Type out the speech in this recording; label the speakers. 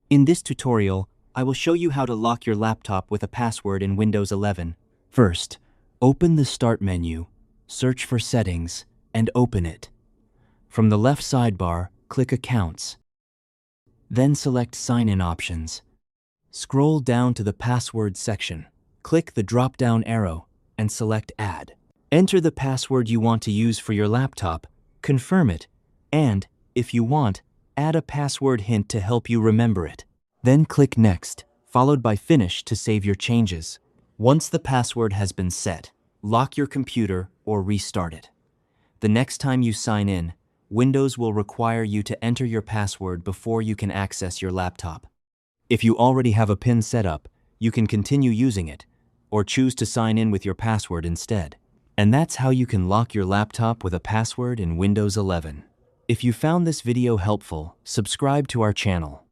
Speaker 1: In this tutorial, I will show you how to lock your laptop with a password in Windows 11. First, open the Start menu, search for Settings, and open it. From the left sidebar, click Accounts. Then select Sign-in options. Scroll down to the Password section. Click the drop-down arrow and select Add. Enter the password you want to use for your laptop, confirm it, and, if you want, add a password hint to help you remember it. Then click Next, followed by Finish to save your changes. Once the password has been set, lock your computer or restart it. The next time you sign in, Windows will require you to enter your password before you can access your laptop. If you already have a PIN set up, you can continue using it, or choose to sign in with your password instead. And that's how you can lock your laptop with a password in Windows 11. If you found this video helpful, subscribe to our channel.